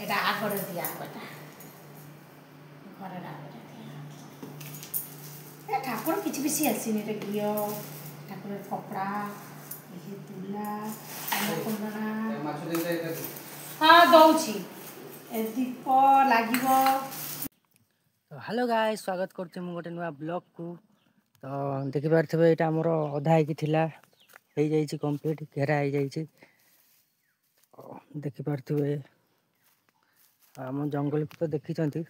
এটা আগরে দিয়া এটা ঘরের আগরে দিয়া ঠাকুর কিছু বেশি আসেনি এটা ঘিও ঠাকুরের কপড়া এই তুলা কুন্দনা হ্যাঁ দৌছি দীপ লাগিব। तो हेलो गाइस स्वागत करते मु गोटे नुआ ब्लॉग को। तो देखि पारथबे एटा हमर अधा की थिला हे जाई छी कंप्लीट घेरा हे जाई छी। देखि पारथबे हम जंगल को तो देखि चंती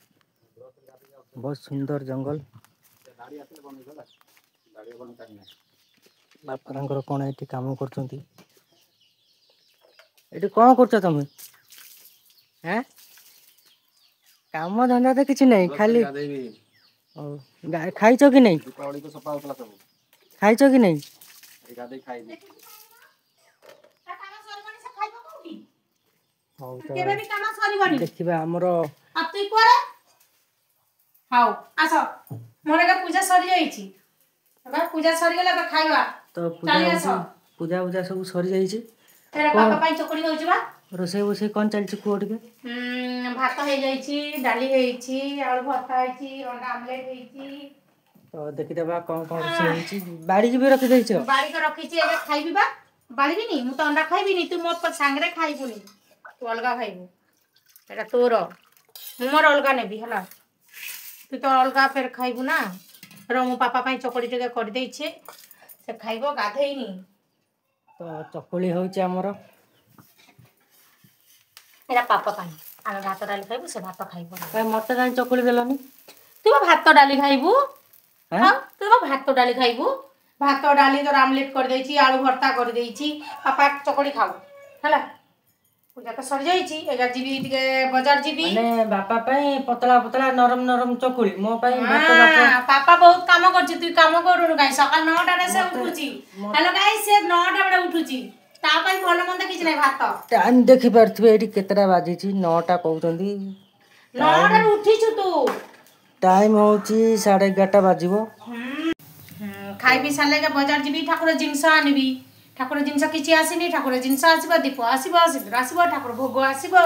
बहुत सुंदर जंगल। बापरंकर कोन एठी काम करचंती एठी कोन करछ तमे हैं काम धंदा तो किसी नहीं खाली खाइच कि नहीं खाइच कि नहीं देखिबा हमरो अब तू कोरे हाउ आसो मोरे का पूजा सरी जाई छी अब पूजा सरी गेला बा खाइबा तो पूजा पूजा सब सरी जाई छी तेरा पापा पाई चकड़ी होउची बा रोसे रोसे कोन चल छी को टिके भात हे जाई छी डाली हे छी आलू भरता हे छी अंडा आमलेट हे छी। तो देखि देबा कोन से हे छी बाड़ी के भी रखि देई छ बाड़ी के रखी छी एबे खाइबी बा बाड़ी भी नहीं मु तो अंडा खाइबी नहीं तू मोत पर सांगरे खाइबुनी तू अलगा खाइबू एटा तोर मोर अलगा नेबी हला तू तो अलगा फेर खाइबू ना रो मु पापा पाई चकड़ी टिके कर देई छे से खाइबो गाधेइनी। तो चकुली होउची हमरो एरा पापा पाई आगे भात डाली खाइबू से भात खाइबो भाई मते काई चकुली देलनी तू भात डाली खाइबू हां तू भात डाली खाइबू भात डाली तो आमलेट कर देई छी आलू भरता कर देई छी पापा चकड़ी खाऊ हला पूजा तो सर जाई छी एगा जीबी टिके बाजार जीबी माने बापा पई पतला पतला नरम नरम चकुली मो पई भात पापा बहुत काम करछि तू काम करूनु गाई सकाल 9टा रे से उठुची हेलो गाइस से 9टा बडे उठुची ता पई भलो मंद किछ नै भात टाइम देखि परथबे एठी केतरा बाजी छी 9टा कहउतंदी 9टा रे उठी छु तू टाइम होची 11:30 बाजिबो खाइ भी साले के बाजार जीबी ठाकुर जिंस आनिबी ठाकुर जिंस किछि आसीनी ठाकुर जिंस आसीबो दीप आसीबो सिंदूर आसीबो ठाकुर भोग आसीबो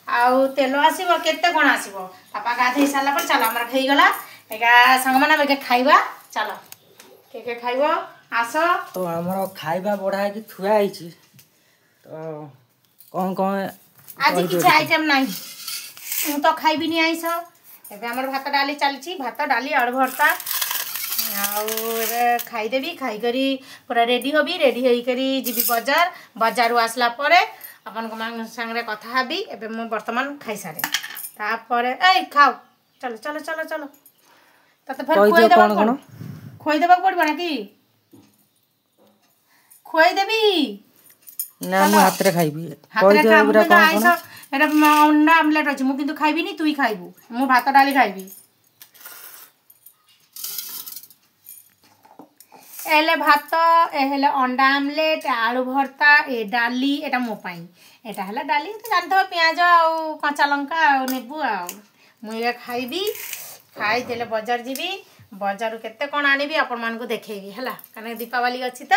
आउ तेल आसीबो केते कोन आसीबो पापा गाधै साला पर चला हमर खई गला एगा संग माना बेके खाइबा चलो के खाइबो आसो। तो हमर खाइबा बढ़ा कि थुआ आइ छी तो कोन कोन आज किछि आइटम नाही मु तो खाइबी नि आइसो एबे हमर भात डाली चलछि भात डाली आलू भरता आउ खाई देबी खाई करी पूरा रेडी होबी रेडी होई करी जीबी बाजार बाजार आसला परे अपन को मांग संगरे कथा हबी एबे मु वर्तमान खाई सारे ता परे ए खाओ चलो चलो चलो चलो तते फिर खोई देबा पड़बो ना की खोई देबी ना मु हाथ रे खाइबी कोई दे पूरा कोन एटा अंडा आमलेट अछि मु किंतु खाइबी नि तुई खाइबू मु भात डाली खाइबी एले भात एहेले अंडा आमलेट आलू भरता ए डाली एटा मो पाई एटा हला डाली तो जानतो प्याज आ कच्चा लंका आ नेबू आ मु ये खाइबी खाई देले बाजार जीबी बाजार केते कोन आनिबी अपन मान को देखेबी हला कने दीपावली अछि त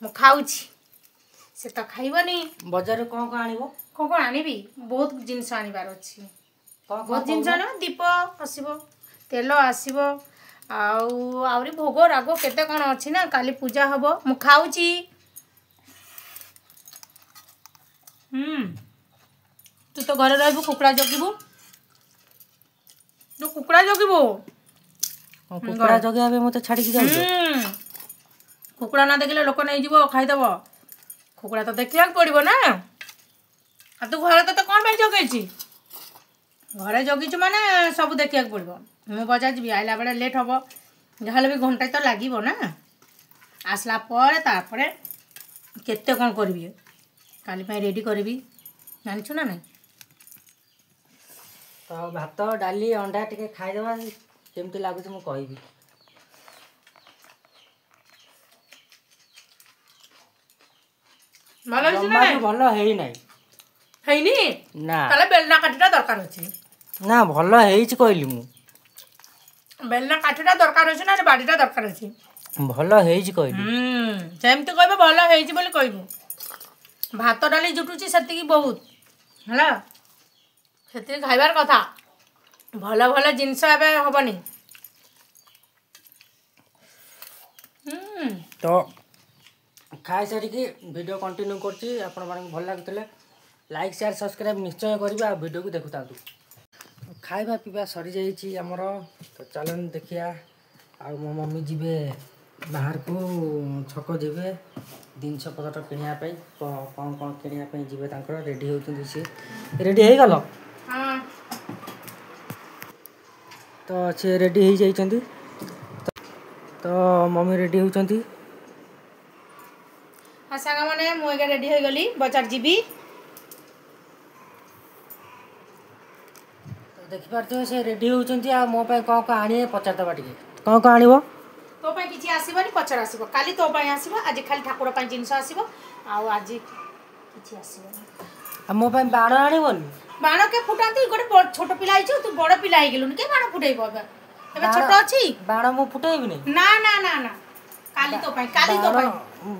मु खाउछि से तो खाइबनी बाजार कोन कोन आनिबो कोन आनिबी बहुत जिंस आनिबार अछि बहुत जिंस आनो दीप आसीबो तेल आसीबो आउरी भोग रागो केते कोन अछि ना काली पूजा हबो मु खाउची तू तो घर रहबो कुकड़ा जगिबो तू कुकड़ा जगिबो कुकड़ा जगियाबे मते छाडी कि जाउ कुकड़ा ना देखले लोक नै जीवो खाइ देबो कुकड़ा तो देखिया पड़िबो ना आ तू घर तो कोन भाई जगै छी घरे जगी छु माने सब देखिया पड़िबो मु बाजार जीबी आइला बेले लेट हबो जहाले भी घंटा तो लागिबो ना आसला पर तापरे केते कोन करबी काली पई रेडी करबी जानछु ना नै तो भात डाली अंडा टिके खाइ देबा केमती लागु छ मु कहिबी भलो छि ना भलो हेई नै हेइनी ना ताले बेलना काटिटा दरकार अछि ना भलो हेई छि कहली मु बेलना काटिटा दरकार अछि ना बाडीटा दरकार अछि भलो हेई छि कहली सेमती कहबे भलो हेई छि बोली कहबो भात डाली जुटुची सती की बहुत हला ସେତିକି ଖାଇବାର କଥା ଭଲ ଭଲ ଜିନିଷ ଏବେ ହବନି। ତ ଖାଇ ସାରିକି ଭିଡ଼ିଓ କଣ୍ଟିନ୍ୟू କରୁଛି। ଆପଣମାନଙ୍କୁ ଭଲ ଲାଗୁଥିଲେ ଲାଇକ୍ ସେୟାର ସବସ୍କ୍ରାଇବ୍ ନିଶ୍ଚୟ କରିବେ ଆଉ ଭିଡ଼ିଓକୁ ଦେଖୁଥାନ୍ତୁ। ଖାଇବା ପିଇବା ସରିଯାଇଛି ଆମର। ତ ଚାଲନ୍ତୁ ଦେଖିବା। ଆଉ ମୋ ମମି ଯିବେ ବାହାରକୁ, ଛକ ଯିବେ ଜିନିଷ ପତ୍ର କିଣିବା ପାଇଁ। କ'ଣ କିଣିବା ପାଇଁ ଯିବେ ତାଙ୍କର ରେଡ଼ି ହେଉଛନ୍ତି। ସିଏ ରେଡ଼ି ହେଇଗଲ? ହଁ ତ ସିଏ ରେଡ଼ି ହେଇଯାଇଛନ୍ତି। ତ ମମି ରେଡ଼ି ହେଉଛନ୍ତି। ହଁ ସାଙ୍ଗମାନେ ମୁଁ ଏବେ ରେଡ଼ି ହୋଇଗଲି, ବଜାର ଯିବି। ତ ଦେଖିପାରୁଥିବେ ସେ ରେଡ଼ି ହେଉଛନ୍ତି। ଆଉ ମୋ ପାଇଁ କ'ଣ ଆଣିବେ ପଚାରିଦେବା ଟିକେ। କ'ଣ ଆଣିବ? ତୋ ପାଇଁ କିଛି ଆସିବନି, ପଛରେ ଆସିବ। କାଲି ତୋ ପାଇଁ ଆସିବ, ଆଜି ଖାଲି ଠାକୁର ପାଇଁ ଜିନିଷ ଆସିବ। ଆଉ ଆଜି କିଛି ଆସିବନି। ଆଉ ମୋ ପାଇଁ ବାଣ ଆଣିବନି? ବାଣ କେ ଫୁଟାନ୍ତି? ଗୋଟେ ଛୋଟ ପିଲା ହେଇଛୁ, ତୁ ବଡ଼ ପିଲା ହେଇଗଲୁଣି, କେ ବାଣ ଫୁଟେଇବ? ଏବେ ଛୋଟ ଅଛି? ବାଣ ମୁଁ ଫୁଟେଇବିନି। ନା ନା ନା ନା, କାଲି ତୋ ପାଇଁ, କାଲି ତୋ ପାଇଁ।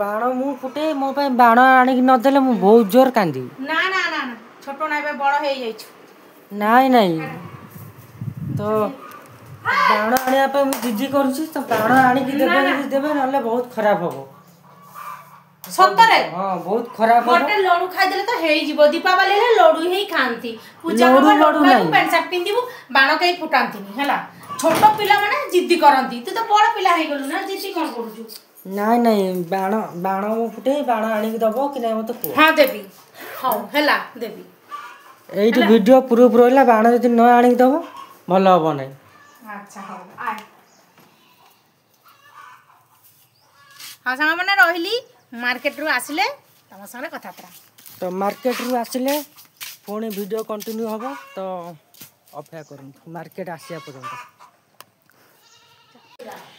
ବାଣ ମୁଁ ଫୁଟେଇ, ମୋ ପାଇଁ ବାଣ ଆଣିକି ନଦେଲେ ମୁଁ ବହୁତ ଜୋର କାନ୍ଦିବି। ନା ନା ନା ନା, ଛୋଟ ନା, ଏବେ ବଡ଼ ହେଇଯାଇଛୁ। ନାଇଁ ତ ବାଣ ଆଣିବା ପାଇଁ ମୁଁ ଜିଦି କରୁଛି। ତ ବାଣ ଆଣିକି ଦେବେ ଯଦି ଦେବେ, ନହେଲେ ବହୁତ ଖରାପ ହବ। ସତରେ? ହଁ ବହୁତ ଖରାପ ହବ। ଗୋଟେ ଲଡୁ ଖାଇଦେଲେ ତ ହେଇଯିବ। ଦୀପାବଳି ହେଲେ ଲଡୁ ହିଁ ଖାଆନ୍ତି। ପୂଜା ହବ, ଲଡୁ ଖାଇବୁ, ପ୍ୟାଣ୍ଟ ସାର୍ଟ ପିନ୍ଧିବୁ, ବାଣ କେହି ଫୁଟାନ୍ତିନି ହେଲା। ଛୋଟ ପିଲାମାନେ ଜିଦି କରନ୍ତି। ତୁ ତ ବଡ଼ ପିଲା ହେଇଗଲୁ ନା, ଜିଦି କ'ଣ କରୁଛୁ? ନାଇଁ ବାଣ ମୁଁ ଫୁଟେଇ, ବାଣ ଆଣିକି ଦବ କି ନାଇଁ ମତେ କୁହ। ହଁ ଦେବି, ହଉ ହେଲା ଦେବି। ଏଇଠି ଭିଡ଼ିଓ ପ୍ରୁଫ୍ ରହିଲା। ବାଣ ଯଦି ନ ଆଣିକି ଦବ ଭଲ ହବ ନାହିଁ। ଆଚ୍ଛା ହଉ ଆଏ। ହଁ ସାଙ୍ଗମାନେ ରହିଲି, ମାର୍କେଟରୁ ଆସିଲେ ତମ ସାଙ୍ଗରେ କଥାବାର୍ତ୍ତା। ତ ମାର୍କେଟରୁ ଆସିଲେ ପୁଣି ଭିଡ଼ିଓ କଣ୍ଟିନ୍ୟୁ ହେବ। ତ ଅପେକ୍ଷା କରନ୍ତୁ ମାର୍କେଟ ଆସିବା ପର୍ଯ୍ୟନ୍ତ।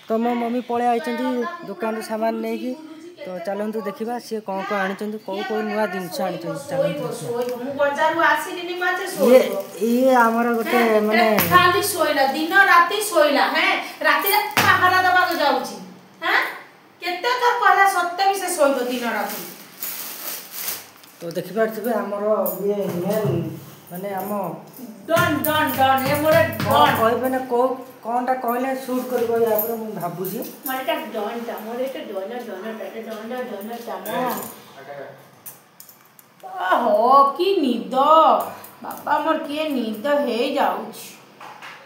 ତ ମୋ ମମି ପଳେଇ ଆସିଛନ୍ତି ଦୋକାନରୁ ସାମାନ ନେଇକି। ତ ଚାଲନ୍ତୁ ଦେଖିବା ସିଏ କ'ଣ ଆଣିଛନ୍ତି, କେଉଁ ନୂଆ ଜିନିଷ ଆଣିଛନ୍ତି। ଚାଲନ୍ତୁ ଇଏ ଆମର ଗୋଟେ ମାନେ ଖାଲି ଶୋଇଲା, ଦିନ ରାତି ଶୋଇଲା। ରାତିରେ ପାହାରା ଦେବାକୁ ଯାଉଛି। କେତେ ଥର କହିଲା ସତ୍ୟ ବି ସେ ଶୋଇବ ଦିନ ରାତି। ତ ଦେଖିପାରୁଥିବେ ଆମର ଇଏ ମେନ୍ ମାନେ ଆମ ଡନ୍ ଡନ୍ ଡନ୍, ଏ ମୋର ଡନ୍। କହିବେ ନା କ'ଣଟା କହିଲେ ସୁଟ୍ କରିବ ୟା ଉପରେ ମୁଁ ଭାବୁଛି। ମୋର ଏଟା ଡନ୍ଟା, ମୋର ଏଟା ଡନ୍। ଓହୋ କି ନିଦ ବାପା, ମୋର କିଏ ନିଦ ହେଇଯାଉଛି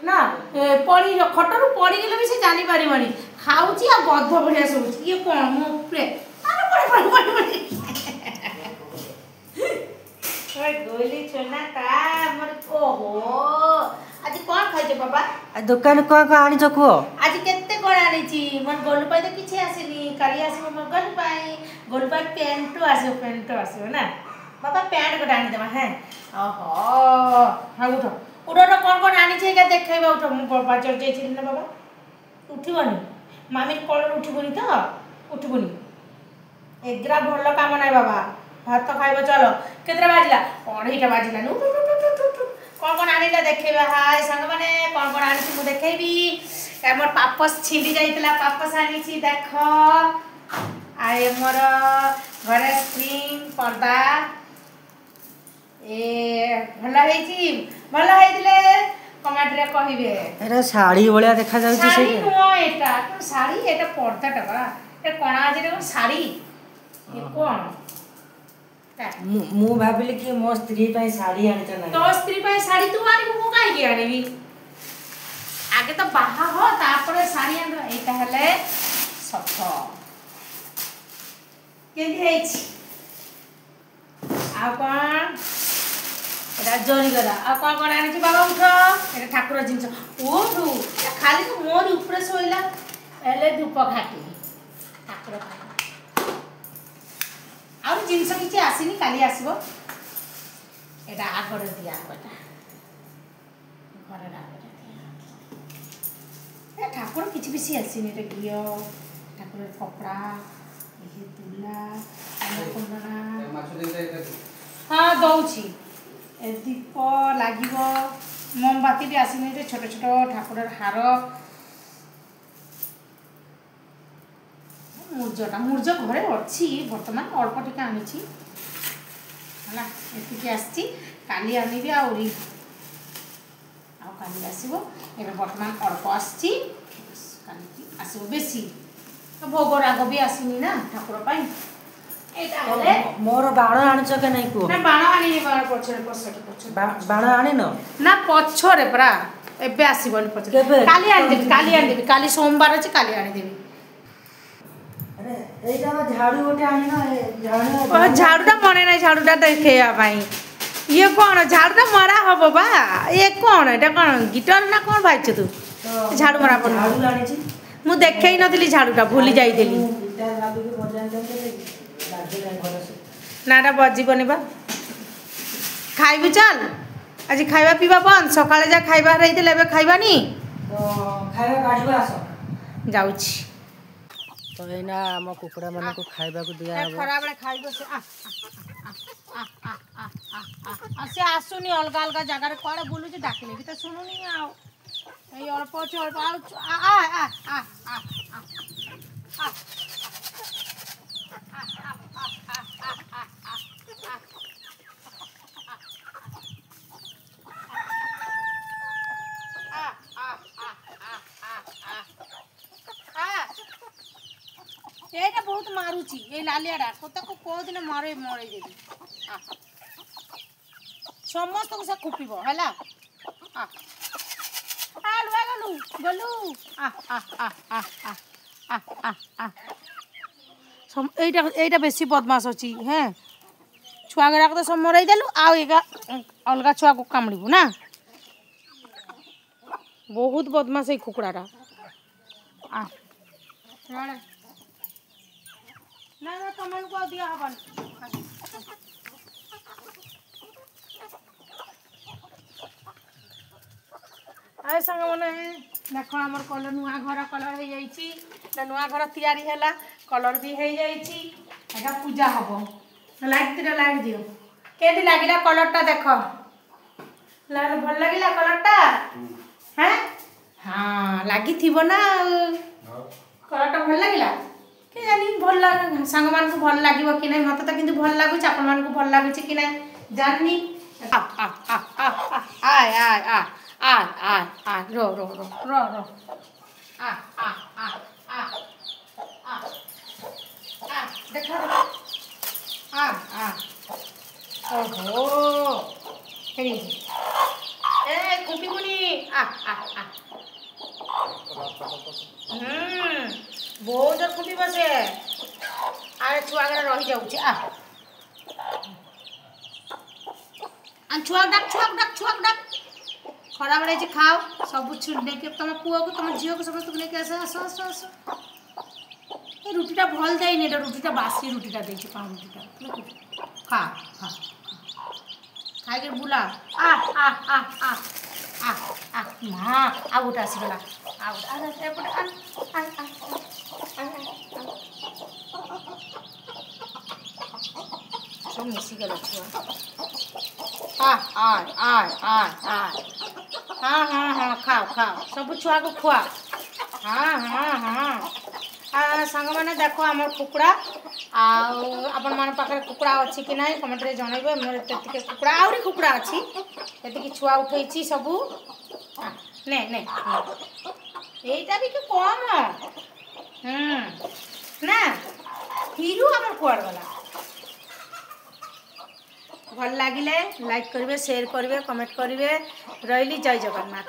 ନା। ଖଟରୁ ପଡ଼ିଗଲେ ବି ସେ ଜାଣିପାରିବନି। ଖାଉଛି ଆଉ ଗଧ ଭଳିଆ ଶୋଉଛି। ଇଏ କ'ଣ ମୋ ଉପରେ ଗୋଲି ଛେନା ତା ଆମର। ଓହୋ ଆଜି କ'ଣ ଖାଇଛ ବାବା? ଦୋକାନରେ କ'ଣ ଆଣିଛ କୁହ? ଆଜି କେତେ କ'ଣ ଆଣିଛି? ମୋର ଗୋଲୁ ପାଇଁ ତ କିଛି ଆସିନି, କାଲି ଆସିବ ମୋ ଗୋଲୁ ପାଇଁ। ଗୋଲୁ ପାଇଁ ପ୍ୟାଣ୍ଟ ଆସିବ ନା ବାବା, ପ୍ୟାଣ୍ଟ ଗୋଟେ ଆଣିଦେବା। ଓହୋ ହଁ ଉଠ କ'ଣ ଆଣିଛି ଏକା ଦେଖେଇବା। ଉଠ, ମୁଁ ବାଜାର ଯାଇଥିଲି ନା ବାବା। ଉଠିବନି, ମାମି କୋଳରେ ଉଠିବନି ତ, ଉଠିବନି। ଏଗୁରା ଭଲ କାମ ନାହିଁ ବାବା। ଭାତ ଖାଇବ ଚାଲ। କେତେଟା ବାଜିଲା? 2:30 ବାଜିଲାନି। କ'ଣ ଆଣିଲା ଦେଖେଇବା। ହାଏ ସାଙ୍ଗମାନେ, କ'ଣ ଆଣିଛି ମୁଁ ଦେଖେଇବି। ଆମର ପାପସ୍ ଛିଣ୍ଡି ଯାଇଥିଲା, ପାପସ୍ ଆଣିଛି ଦେଖ। ଆଉ ମୋର ଘରେ ସ୍କ୍ରିନ୍ ପର୍ଦା। ଭଲ ହେଇଛି? ଭଲ ହେଇଥିଲେ କମେଣ୍ଟରେ କହିବେ। ଏଟା ଶାଢ଼ୀ ଭଳିଆ ଦେଖାଯାଉଛି। ଶାଢ଼ୀ ନୁହଁ ଏଟା, ଶାଢ଼ୀ ଏଟା ପର୍ଦାଟା ବା। ଏ କଣା ଅଛି ଦେଖ, ଶାଢ଼ୀ। କ'ଣ? ମୁଁ ଭାବିଲି କି ମୋ ସ୍ତ୍ରୀ ପାଇଁ ଶାଢ଼ୀ ଆଣିଛ ନା। ତୋ ସ୍ତ୍ରୀ ପାଇଁ ଶାଢ଼ୀ ତୁ ଆଣିବୁ, ମୁଁ କାହିଁକି ଆଣିବି? ଆଗେ ତ ବାହା ହ, ତାପରେ ଶାଢ଼ୀ ଆଣିବ। ଏଇଟା ହେଲେ ସଫ। କେମିତି ହେଇଛି? ଆଉ କ'ଣ? ଏଟା ଜରିଗଲା। ଆଉ କ'ଣ ଆଣିଛି ବାବା? ଉଠ, ଏଟା ଠାକୁର ଜିନିଷ। ଉଠୁ, ଖାଲି ତ ମୋରି ଉପରେ ଶୋଇଲା। ହେଲେ ଧୂପ ଘାଟି ଠାକୁର ପାଇଁ। ଆଉ ଜିନିଷ କିଛି ଆସିନି, କାଲି ଆସିବ। ଏଟା ଆଗରେ ଦିଆ ହବ। ଘରେ ଠାକୁର କିଛି ବେଶୀ ଆସିନି। ଏଟା ଘିଅ, ଠାକୁର କପଡ଼ା, ତୁଲା, ହଁ ଦଉଛି। ଦୀପ ଲାଗିବ, ମୋମବାତି ବି ଆସିନି। ଛୋଟ ଛୋଟ ଠାକୁରର ହାର, ମୂର୍ଜ ଘରେ ଅଛି ବର୍ତ୍ତମାନ, ଅଳ୍ପ ଟିକେ ଆଣିଛି ହେଲା। ଏତିକି ଆସିଛି, କାଲି ଆଣିବି ଆହୁରି। ଆଉ କାଲି ଆସିବ। ଏବେ ବର୍ତ୍ତମାନ ଅଳ୍ପ ଆସିଛି, କାଲି ଆସିବ ବେଶୀ। ଭୋଗ ରାଗ ବି ଆସିନି ନା ଠାକୁର ପାଇଁ। ଏଇଟା ହେଲେ ମୋର ବାଣ ଆଣିଛ କି ନାଇଁ କୁହ? ନା ବାଣ ଆଣିନି, ବାଣ ପଛରେ ପଛରେ ବାଣ ଆଣିନ ନା, ପଛରେ ପରା ଏବେ ଆସିବନି ପଛରେ। କେବେ? କାଲି ଆଣିଦେବି, କାଲି ଆଣିଦେବି, କାଲି ସୋମବାର ଅଛି, କାଲି ଆଣିଦେବି। ଆରେ ଏଇଟା ଝାଡୁ ଗୋଟେ ଆଣିନ, ଝାଡୁଟା ମନେ ନାହିଁ, ଝାଡୁଟା ଦେଖେଇବା ପାଇଁ। ଇଏ କଣ ଝାଡୁଟା ମରା ହବ ବା। ଇଏ କଣ ଏଇଟା କଣ ଗିଟର ନା କଣ ଭାଇଛ ତୁ? ଝାଡୁ ମରା ପଡିବ। ଝାଡୁ ଆଣିଛି। ମୁଁ ଦେଖେଇ ନଥିଲି ଝାଡୁଟା, ଭୁଲି ଯାଇଥିଲି। ନା ଏଟା ବଜିବନି ବା। ଖାଇବୁ ଚାଲ, ଆଜି ଖାଇବା ପିଇବା ବନ୍ଦ। ସକାଳେ ଯାହା ଖାଇବା ହେଇଥିଲେ ଏବେ ଖାଇବାନି। ଖାଇବା କାଢିବା ଆସ। ଯାଉଛି। ତ ଏଇନା ଆମ କୁକୁଡ଼ା ମାନଙ୍କୁ ଖାଇବାକୁ ଦିଆହବ। ଖରାବେଳେ ଖାଇବ ସେ। ସେ ଆସୁନି, ଅଲଗା ଅଲଗା ଜାଗାରେ କୁଆଡେ ବୁଲୁଛି, ଡାକିଲେ ବି ତ ଶୁଣୁନି। ଆଉ ଏଇ ଅଳ୍ପ ଅଛି, ଅଳ୍ପ এইটা ବହୁତ ମାରୁଛି, ଏଇ ଲାଲିଆଟା ତାକୁ କୋଉଦିନ ମରେଇ ଦେବି। ସମସ୍ତଙ୍କୁ ସେ ଖୁପିବ ହେଲା। ଗଲୁ ଗଲୁ এইটা বেশি বদমাস ଅଛି। হ্যাঁ, ଛୁଆ ଗୁଡ଼ାକ ତ ସବୁ ମରେଇ ଦେଲୁ, ଆଉ ଏଗା ଅଲଗା ଛୁଆକୁ କାମୁଡ଼ିବୁ ନା। ବହୁତ ବଦମାସ ଏଇ କୁକୁଡ଼ାଟା। ନା ନା, ତମକୁ ଆଉ ଦିଆ ହବନି। ଆଏ ସାଙ୍ଗମାନେ ଦେଖ, ଆମର କଲର ନୂଆ ଘର କଲର ହେଇଯାଇଛି। ନୂଆ ଘର ତିଆରି ହେଲା, କଲର ବି ହେଇଯାଇଛି। ଏଇଟା ପୂଜା ହବ। ଲାଇଟ୍ ଦିଅ। କେମିତି ଲାଗିଲା କଲରଟା ଦେଖ? ଭଲ ଲାଗିଲା କଲରଟା? ହଁ ଲାଗିଥିବ ନା। କଲରଟା ଭଲ ଲାଗିଲା? କେ ଜାଣି ଭଲ ସାଙ୍ଗମାନଙ୍କୁ ଭଲ ଲାଗିବ କି ନାହିଁ। ମତେ ତ କିନ୍ତୁ ଭଲ ଲାଗୁଛି, ଆପଣମାନଙ୍କୁ ଭଲ ଲାଗୁଛି କି ନାହିଁ ଜାଣିନି। ଦେଖ ଓହୋ, କୁଟିବୁନି। ବହୁତ କୁଟିବ ସେ। ଆରେ ଛୁଆ ଘରେ ରହିଯାଉଛି। ଛୁଆକୁ ଡାକ। ଖରାବେଳେ ହେଇଛି, ଖାଅ ସବୁ ନେଇକି ତମ ପୁଅକୁ, ତମ ଝିଅକୁ, ସମସ୍ତଙ୍କୁ ନେଇକି ଆସ। ଏ ରୁଟିଟା ଭଲ ଦେଇନି, ଏଟା ରୁଟିଟା ବାସି ରୁଟିଟା ଦେଇଛି, ପାଉଁରୁଟିଟା। ଖା ଖାଇକି ବୁଲା। ମା ଆଉ ଗୋଟେ ଆସିଗଲା। ଆଉ ଏପଟେ ସବୁ ମିଶିଗଲା ଛୁଆ। ଖାଅ ସବୁ ଛୁଆକୁ ଖୁଆ। ସାଙ୍ଗମାନେ ଦେଖ ଆମର କୁକୁଡ଼ା। ଆଉ ଆପଣମାନଙ୍କ ପାଖରେ କୁକୁଡ଼ା ଅଛି କି ନାହିଁ କମେଣ୍ଟରେ ଜଣାଇବେ। ମୋର ଏତିକି କୁକୁଡ଼ା, ଆହୁରି କୁକୁଡ଼ା ଅଛି। ଏତିକି ଛୁଆ ଉଠେଇଛି ସବୁ। ନେ এইটা ବି କି କମ। ନା ହିରୁ ଆମର କୁଆଡ଼େ ଗଲା? ଭଲ ଲାଗିଲେ ଲାଇକ୍ କରିବେ, ସେୟାର କରିବେ, କମେଣ୍ଟ କରିବେ। ରହିଲି, ଜୟ ଜଗନ୍ନାଥ।